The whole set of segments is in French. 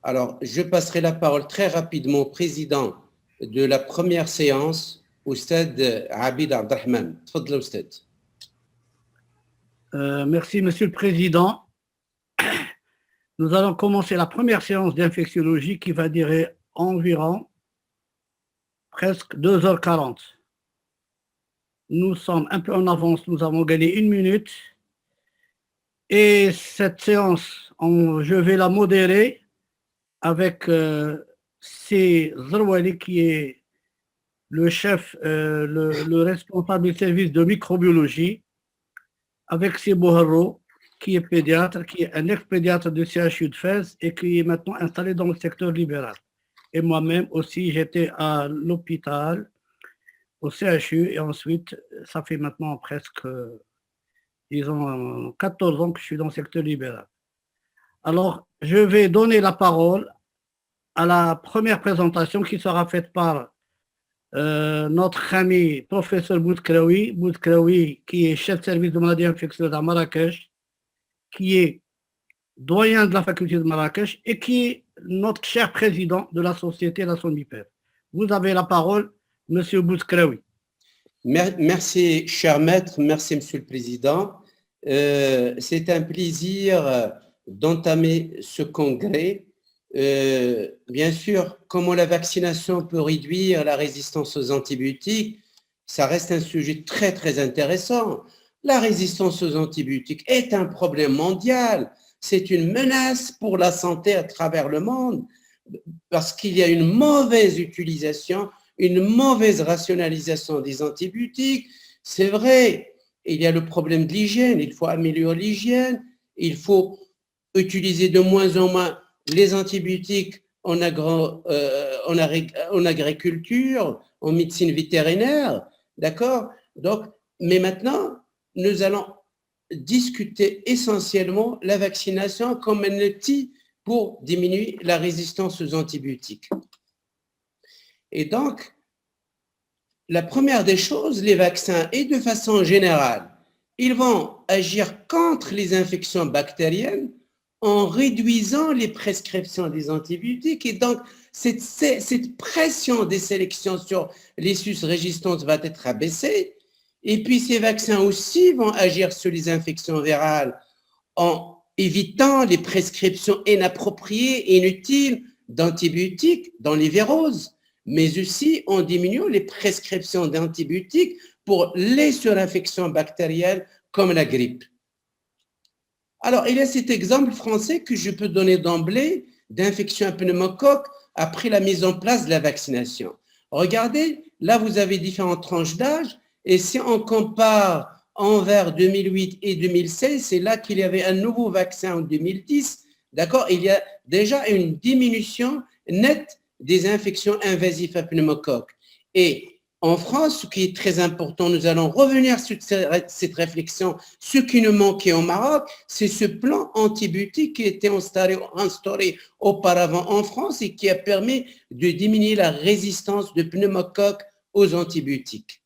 Alors, je passerai la parole très rapidement au président de la première séance, Oustad Abid Abdelrahman. Tfadl, Oustad. Merci, Monsieur le Président. Nous allons commencer la première séance d'infectiologie qui va durer environ presque 2h40. Nous sommes un peu en avance, nous avons gagné 1 minute. Et cette séance, je vais la modérer avec C. Zerwali qui est le chef, le responsable du service de microbiologie, avec C. Bouharro, qui est pédiatre, qui est un ex-pédiatre du CHU de Fès et qui est maintenant installé dans le secteur libéral. Et moi-même aussi, j'étais à l'hôpital, au CHU, et ensuite, ça fait maintenant presque, disons, 14 ans que je suis dans le secteur libéral. Alors, je vais donner la parole à la première présentation qui sera faite par notre ami professeur Boudkraoui, qui est chef de service de maladies infectieuses à Marrakech, qui est doyen de la faculté de Marrakech et qui est notre cher président de la société La Sonipep. Vous avez la parole, monsieur Boudkraoui. Merci, cher maître, merci, monsieur le président. C'est un plaisir d'entamer ce congrès. Bien sûr, comment la vaccination peut réduire la résistance aux antibiotiques, ça reste un sujet très, très intéressant. La résistance aux antibiotiques est un problème mondial. C'est une menace pour la santé à travers le monde parce qu'il y a une mauvaise utilisation, une mauvaise rationalisation des antibiotiques. C'est vrai, il y a le problème de l'hygiène, il faut améliorer l'hygiène, il faut utiliser de moins en moins les antibiotiques en agriculture, en médecine vétérinaire, d'accord? Donc, mais maintenant, nous allons discuter essentiellement la vaccination comme un outil pour diminuer la résistance aux antibiotiques. Et donc, la première des choses, les vaccins, et de façon générale, ils vont agir contre les infections bactériennes en réduisant les prescriptions des antibiotiques. Et donc, cette pression des sélections sur les sus-résistances va être abaissée. Et puis, ces vaccins aussi vont agir sur les infections virales en évitant les prescriptions inappropriées, inutiles d'antibiotiques dans les viroses, mais aussi en diminuant les prescriptions d'antibiotiques pour les surinfections bactériennes comme la grippe. Alors, il y a cet exemple français que je peux donner d'emblée d'infection à pneumocoque après la mise en place de la vaccination. Regardez, là, vous avez différentes tranches d'âge, et si on compare envers 2008 et 2016, c'est là qu'il y avait un nouveau vaccin en 2010, d'accord? Il y a déjà une diminution nette des infections invasives à pneumocoque. Et en France, ce qui est très important, nous allons revenir sur cette réflexion. Ce qui nous manquait au Maroc, c'est ce plan antibiotique qui était instauré auparavant en France et qui a permis de diminuer la résistance de pneumocoque aux antibiotiques.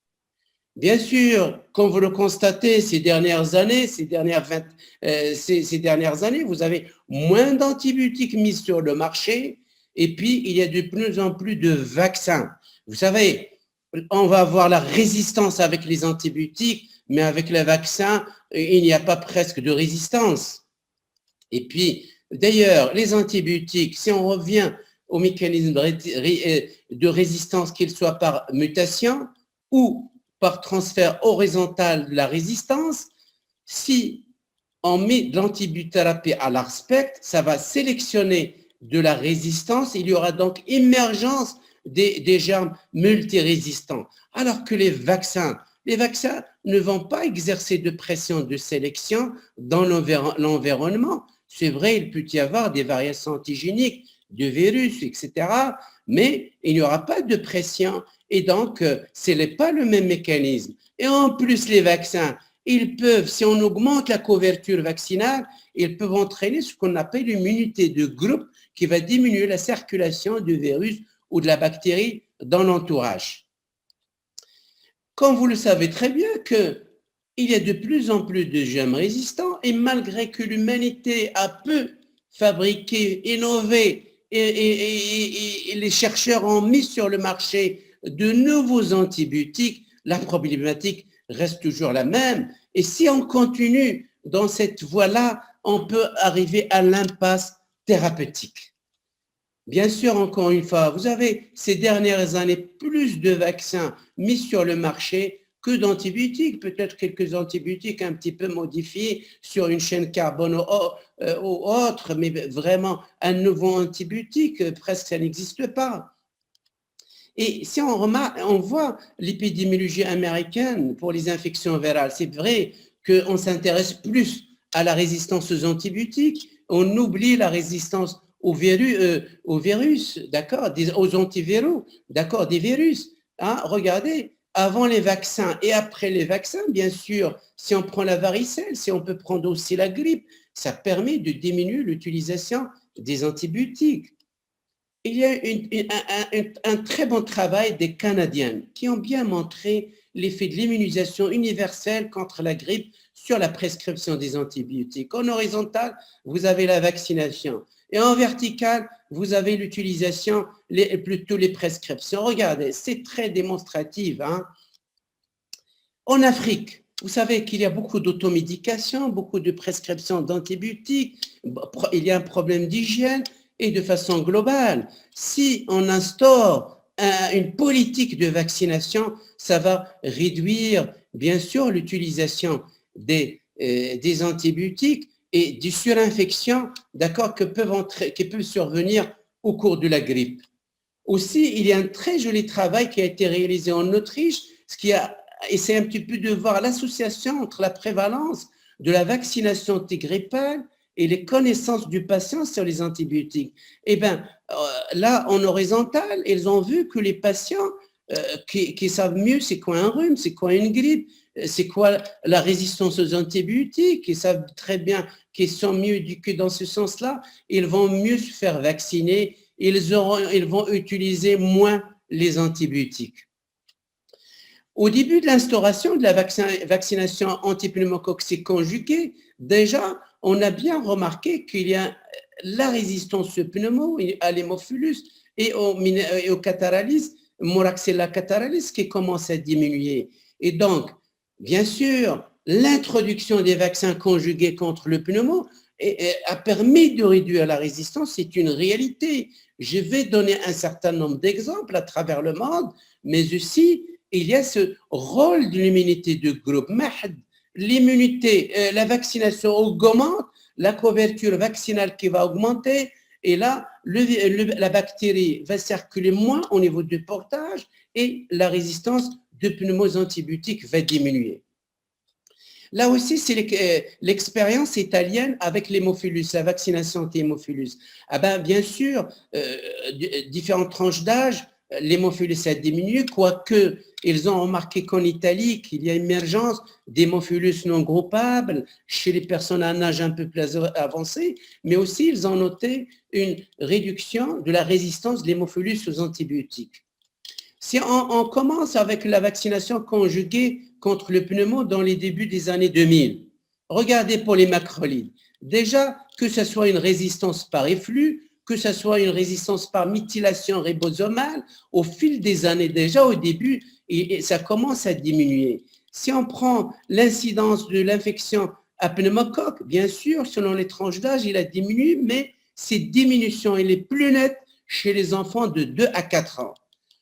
Bien sûr, comme vous le constatez, ces dernières années, vous avez moins d'antibiotiques mis sur le marché et puis il y a de plus en plus de vaccins. Vous savez, on va avoir la résistance avec les antibiotiques, mais avec les vaccins, il n'y a pas presque de résistance. Et puis, d'ailleurs, les antibiotiques, si on revient au mécanisme de résistance, qu'il soit par mutation ou par transfert horizontal de la résistance, si on met de l'antibiothérapie à l'ARSPECT, ça va sélectionner de la résistance, il y aura donc émergence des germes multirésistants. Alors que les vaccins ne vont pas exercer de pression de sélection dans l'environnement. C'est vrai, il peut y avoir des variations antigéniques de virus, etc., mais il n'y aura pas de pression. Et donc, ce n'est pas le même mécanisme. Et en plus, les vaccins, ils peuvent, si on augmente la couverture vaccinale, ils peuvent entraîner ce qu'on appelle l'immunité de groupe qui va diminuer la circulation du virus ou de la bactérie dans l'entourage. Comme vous le savez très bien qu'il y a de plus en plus de germes résistants et malgré que l'humanité a peu fabriqué, innové et les chercheurs ont mis sur le marché de nouveaux antibiotiques, la problématique reste toujours la même. Et si on continue dans cette voie-là, on peut arriver à l'impasse thérapeutique. Bien sûr, encore une fois, vous avez ces dernières années plus de vaccins mis sur le marché que d'antibiotiques, peut-être quelques antibiotiques un petit peu modifiés sur une chaîne carbone ou autre, mais vraiment un nouveau antibiotique, presque ça n'existe pas. Et si on remarque, on voit l'épidémiologie américaine pour les infections virales, c'est vrai qu'on s'intéresse plus à la résistance aux antibiotiques, on oublie la résistance aux virus, d'accord, aux antiviraux, d'accord, des virus. Hein, regardez, avant les vaccins et après les vaccins, bien sûr, si on prend la varicelle, si on peut prendre aussi la grippe, ça permet de diminuer l'utilisation des antibiotiques. Il y a un très bon travail des Canadiens qui ont bien montré l'effet de l'immunisation universelle contre la grippe sur la prescription des antibiotiques. En horizontal, vous avez la vaccination. Et en vertical, vous avez l'utilisation, plutôt les prescriptions. Regardez, c'est très démonstratif. Hein. En Afrique, vous savez qu'il y a beaucoup d'automédication, beaucoup de prescriptions d'antibiotiques. Il y a un problème d'hygiène. Et de façon globale, si on instaure une politique de vaccination, ça va réduire, bien sûr, l'utilisation des antibiotiques et des surinfections, d'accord, qui peuvent survenir au cours de la grippe. Aussi, il y a un très joli travail qui a été réalisé en Autriche, ce qui a essayé un petit peu de voir l'association entre la prévalence de la vaccination antigrippale et les connaissances du patient sur les antibiotiques. Eh bien, là, en horizontal, ils ont vu que les patients qui savent mieux c'est quoi un rhume, c'est quoi une grippe, c'est quoi la résistance aux antibiotiques, qui savent très bien qu'ils sont mieux éduqués dans ce sens-là, ils vont mieux se faire vacciner, ils vont utiliser moins les antibiotiques. Au début de l'instauration de la vaccination antipneumococcique conjuguée, déjà, on a bien remarqué qu'il y a la résistance au pneumo, à l'hémophilus et au cataralyse, Moraxella cataralyse, qui commence à diminuer. Et donc, bien sûr, l'introduction des vaccins conjugués contre le pneumo a permis de réduire la résistance, c'est une réalité. Je vais donner un certain nombre d'exemples à travers le monde, mais aussi, il y a ce rôle de l'immunité de groupe. L'immunité, la vaccination augmente, la couverture vaccinale qui va augmenter, et là, la bactérie va circuler moins au niveau du portage et la résistance de pneumos antibiotiques va diminuer. Là aussi, c'est l'expérience italienne avec l'hémophilus, la vaccination anti-hémophilus. Ah ben, bien sûr, différentes tranches d'âge, l'hémophilus a diminué, quoique ils ont remarqué qu'en Italie, qu'il y a émergence d'hémophilus non groupables chez les personnes à un âge un peu plus avancé, mais aussi ils ont noté une réduction de la résistance de l'hémophilus aux antibiotiques. Si on commence avec la vaccination conjuguée contre le pneumo dans les débuts des années 2000, regardez pour les macrolides. Déjà, que ce soit une résistance par efflux, que ce soit une résistance par méthylation ribosomale, au fil des années déjà, au début, et ça commence à diminuer. Si on prend l'incidence de l'infection à pneumocoque, bien sûr, selon les tranches d'âge, il a diminué, mais cette diminution, elle est plus nette chez les enfants de 2 à 4 ans.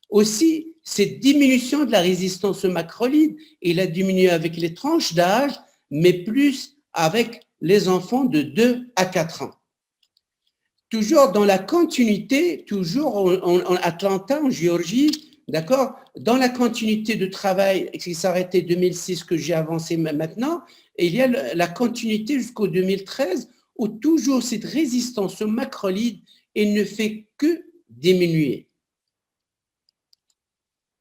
Aussi, cette diminution de la résistance aux macrolides, elle a diminué avec les tranches d'âge, mais plus avec les enfants de 2 à 4 ans. Toujours dans la continuité, toujours en Atlanta, en Géorgie, d'accord, dans la continuité de travail qui s'arrêtait 2006, que j'ai avancé maintenant, et il y a la continuité jusqu'au 2013, où toujours cette résistance aux macrolides, elle ne fait que diminuer.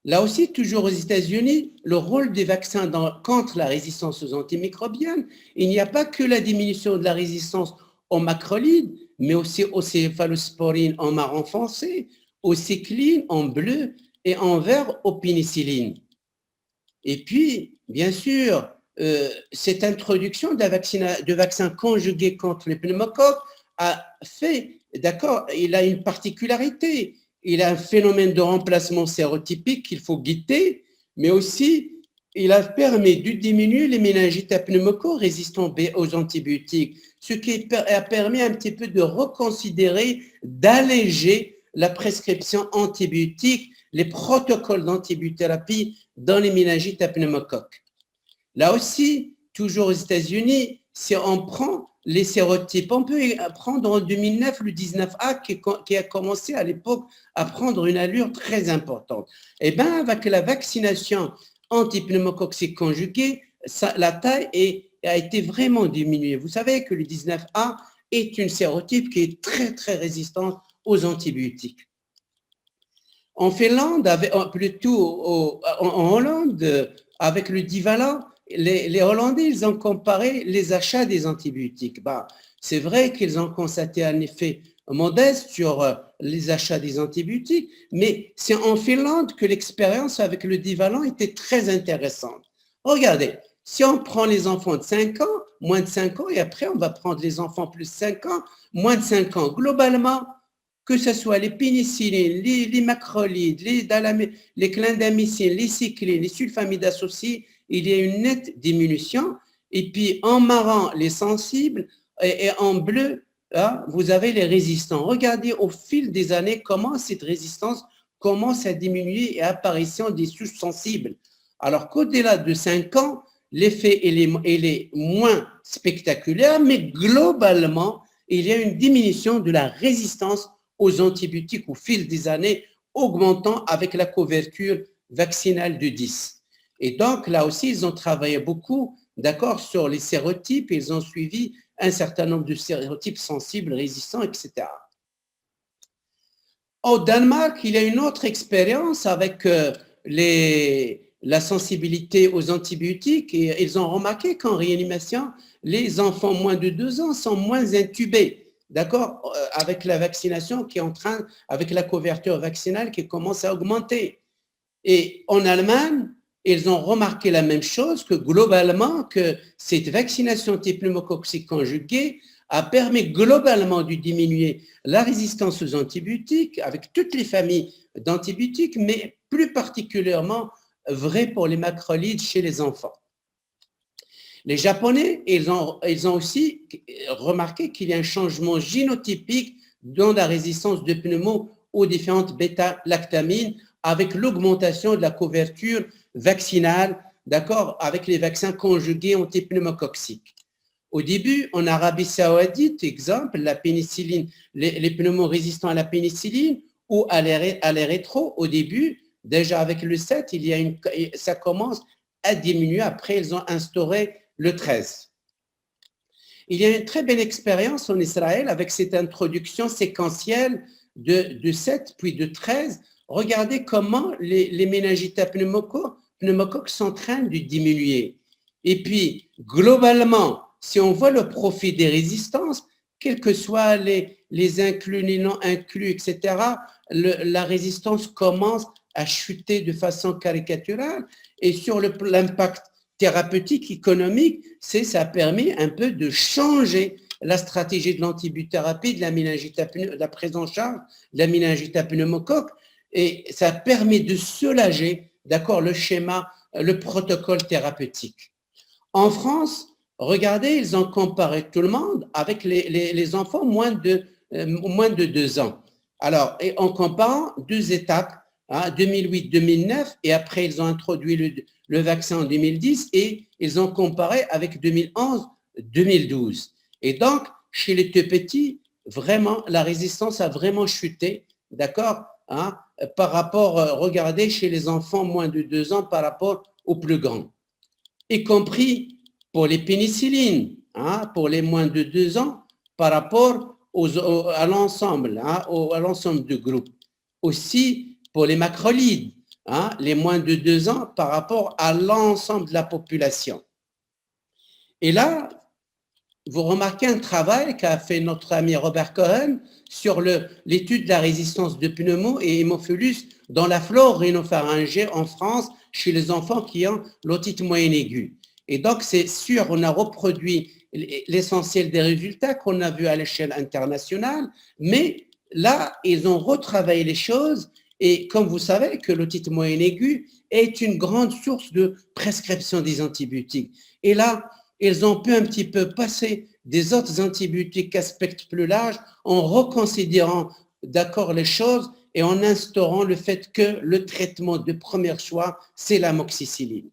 Là aussi, toujours aux États-Unis, le rôle des vaccins contre la résistance aux antimicrobiennes, il n'y a pas que la diminution de la résistance aux macrolides, mais aussi aux céphalosporines en marron foncé, aux cyclines en bleu et en vert aux pénicillines. Et puis, bien sûr, cette introduction de vaccins conjugués contre les pneumocoques a fait, d'accord, il a une particularité. Il a un phénomène de remplacement sérotypique qu'il faut guetter, mais aussi il a permis de diminuer les méningites à pneumococques résistants aux antibiotiques, ce qui a permis un petit peu de reconsidérer, d'alléger la prescription antibiotique, les protocoles d'antibiothérapie dans les méningites à pneumocoques. Là aussi, toujours aux États-Unis, si on prend les sérotypes, on peut prendre en 2009 le 19A qui a commencé à l'époque à prendre une allure très importante. Et bien, avec la vaccination anti-pneumococcique conjuguée, la taille a été vraiment diminuée. Vous savez que le 19A est une sérotype qui est très, très résistante aux antibiotiques. En Finlande, plutôt en Hollande, avec le Divalent, les Hollandais, ils ont comparé les achats des antibiotiques. C'est vrai qu'ils ont constaté un effet modeste sur les achats des antibiotiques, mais c'est en Finlande que l'expérience avec le Divalent était très intéressante. Regardez, si on prend les enfants de 5 ans, moins de 5 ans, et après on va prendre les enfants plus de 5 ans, moins de 5 ans, globalement, que ce soit les pénicillines, les macrolides, les clindamycines, les cyclines, les sulfamides associés, il y a une nette diminution. Et puis en marron, les sensibles, et en bleu, là, vous avez les résistants. Regardez au fil des années comment cette résistance commence à diminuer et apparition des souches sensibles. Alors qu'au-delà de 5 ans, l'effet est moins spectaculaire, mais globalement, il y a une diminution de la résistance aux antibiotiques au fil des années, augmentant avec la couverture vaccinale de 10. Et donc, là aussi, ils ont travaillé beaucoup, d'accord, sur les sérotypes, ils ont suivi un certain nombre de sérotypes sensibles, résistants, etc. Au Danemark, il y a une autre expérience avec la sensibilité aux antibiotiques et ils ont remarqué qu'en réanimation, les enfants moins de 2 ans sont moins intubés. D'accord, avec la vaccination qui est en train, avec la couverture vaccinale qui commence à augmenter. Et en Allemagne, ils ont remarqué la même chose, que globalement, que cette vaccination antipneumococcique conjuguée a permis globalement de diminuer la résistance aux antibiotiques avec toutes les familles d'antibiotiques, mais plus particulièrement vrai pour les macrolides chez les enfants. Les Japonais, ils ont aussi remarqué qu'il y a un changement génotypique dans la résistance de pneumo aux différentes bêta-lactamines avec l'augmentation de la couverture vaccinale, d'accord, avec les vaccins conjugués antipneumococciques. Au début, en Arabie Saoudite, exemple, la pénicilline, les pneumos résistants à la pénicilline ou à l'érythro, au début, déjà avec le 7, ça commence à diminuer. Après, ils ont instauré le 13. Il y a une très belle expérience en Israël avec cette introduction séquentielle de 7 puis de 13. Regardez comment les méningites à pneumocoques sont en train de diminuer. Et puis, globalement, si on voit le profil des résistances, quels que soient les inclus, les non inclus, etc., la résistance commence à chuter de façon caricaturale. Et sur l'impact thérapeutique, économique, ça a permis un peu de changer la stratégie de l'antibiothérapie, de la prise en charge de la méningite à pneumocoque, et ça permet de soulager, d'accord, le schéma, le protocole thérapeutique. En France, regardez, ils ont comparé tout le monde avec les enfants moins de 2 ans. Alors, et en comparant 2 étapes, 2008-2009, et après ils ont introduit le vaccin en 2010 et ils ont comparé avec 2011-2012. Et donc, chez les tout petits, vraiment, la résistance a vraiment chuté, d'accord, par rapport, regardez, chez les enfants moins de 2 ans par rapport aux plus grands, y compris pour les pénicillines, pour les moins de 2 ans par rapport à l'ensemble, à l'ensemble du groupe. Aussi, pour les macrolides, les moins de 2 ans par rapport à l'ensemble de la population. Et là, vous remarquez un travail qu'a fait notre ami Robert Cohen sur l'étude de la résistance de pneumo et hémophilus dans la flore rhinopharyngée en France chez les enfants qui ont l'otite moyenne aiguë. Et donc, c'est sûr, on a reproduit l'essentiel des résultats qu'on a vus à l'échelle internationale, mais là, ils ont retravaillé les choses et comme vous savez que l'otite moyenne aiguë est une grande source de prescription des antibiotiques. Et là, ils ont pu un petit peu passer des autres antibiotiques à spectre plus large en reconsidérant d'accord les choses et en instaurant le fait que le traitement de premier choix, c'est l'amoxicilline.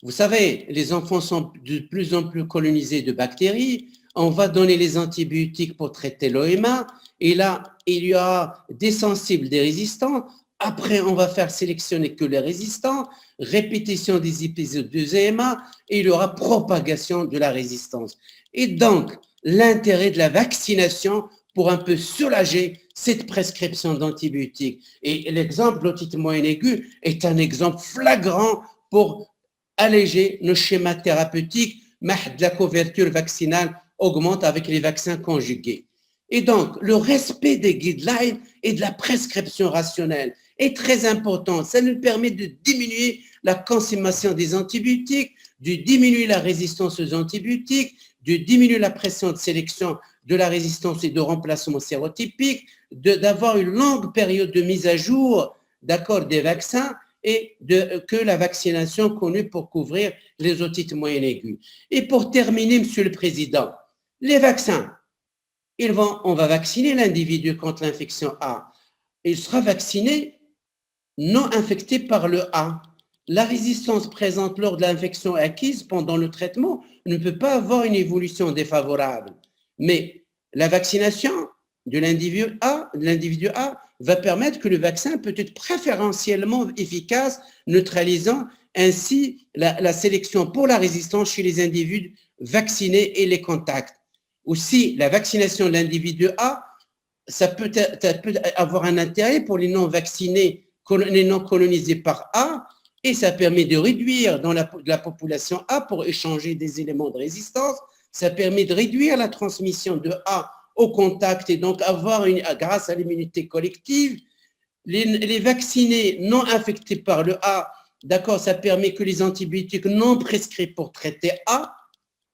Vous savez, les enfants sont de plus en plus colonisés de bactéries. On va donner les antibiotiques pour traiter l'OMA. Et là, il y a des sensibles, des résistants. Après, on va faire sélectionner que les résistants, répétition des épisodes de ZMA et il y aura propagation de la résistance. Et donc, l'intérêt de la vaccination pour un peu soulager cette prescription d'antibiotiques. Et l'exemple de l'otite moyenne aiguë est un exemple flagrant pour alléger nos schémas thérapeutiques. La couverture vaccinale augmente avec les vaccins conjugués. Et donc, le respect des guidelines et de la prescription rationnelle est très important. Ça nous permet de diminuer la consommation des antibiotiques, de diminuer la résistance aux antibiotiques, de diminuer la pression de sélection de la résistance et de remplacement sérotypique, d'avoir une longue période de mise à jour d'accord des vaccins et que la vaccination connue pour couvrir les otites moyennes aiguës. Et pour terminer, Monsieur le Président, les vaccins, on va vacciner l'individu contre l'infection A. Il sera vacciné non infecté par le A. La résistance présente lors de l'infection acquise pendant le traitement ne peut pas avoir une évolution défavorable. Mais la vaccination de l'individu A va permettre que le vaccin peut être préférentiellement efficace, neutralisant ainsi la sélection pour la résistance chez les individus vaccinés et les contacts. Aussi, la vaccination de l'individu A, ça peut avoir un intérêt pour les non-vaccinés, les non-colonisés par A, et ça permet de réduire dans la population A pour échanger des éléments de résistance. Ça permet de réduire la transmission de A au contact et donc avoir, grâce à l'immunité collective, les vaccinés non infectés par le A, d'accord, ça permet que les antibiotiques non prescrits pour traiter A,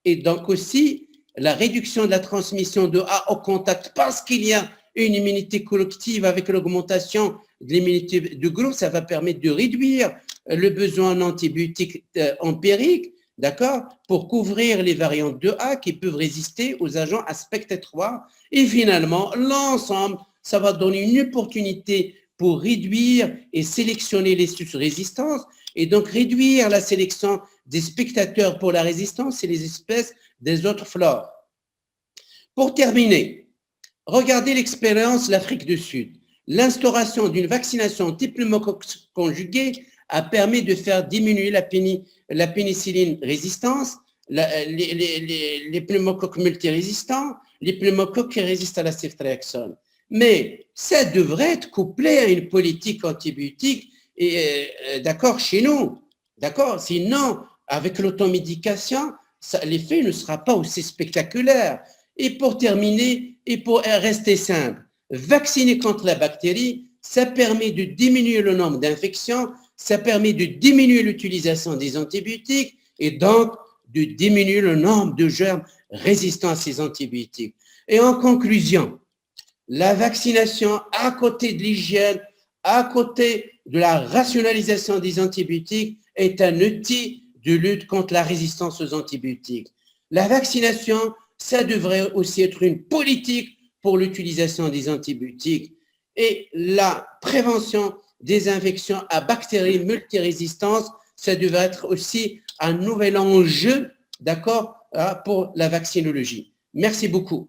et donc aussi la réduction de la transmission de A au contact parce qu'il y a une immunité collective avec l'augmentation de l'immunité du groupe, ça va permettre de réduire le besoin en antibiotiques empiriques, d'accord, pour couvrir les variantes de A qui peuvent résister aux agents aspect 3. Et finalement, l'ensemble, ça va donner une opportunité pour réduire et sélectionner les résistances et donc réduire la sélection des spectateurs pour la résistance et les espèces des autres flores. Pour terminer, regardez l'expérience de l'Afrique du Sud. L'instauration d'une vaccination type pneumocoque conjuguée a permis de faire diminuer la pénicilline résistance, les pneumocoques multirésistants, les pneumocoques qui résistent à la ceftriaxone. Mais ça devrait être couplé à une politique antibiotique, d'accord, chez nous, d'accord. Sinon, avec l'automédication, l'effet ne sera pas aussi spectaculaire. Et pour terminer, et pour rester simple, vacciner contre la bactérie, ça permet de diminuer le nombre d'infections, ça permet de diminuer l'utilisation des antibiotiques et donc de diminuer le nombre de germes résistants à ces antibiotiques. Et en conclusion, la vaccination à côté de l'hygiène, à côté de la rationalisation des antibiotiques est un outil de lutte contre la résistance aux antibiotiques. La vaccination, ça devrait aussi être une politique pour l'utilisation des antibiotiques et la prévention des infections à bactéries multirésistantes, ça devrait être aussi un nouvel enjeu, d'accord, pour la vaccinologie. Merci beaucoup.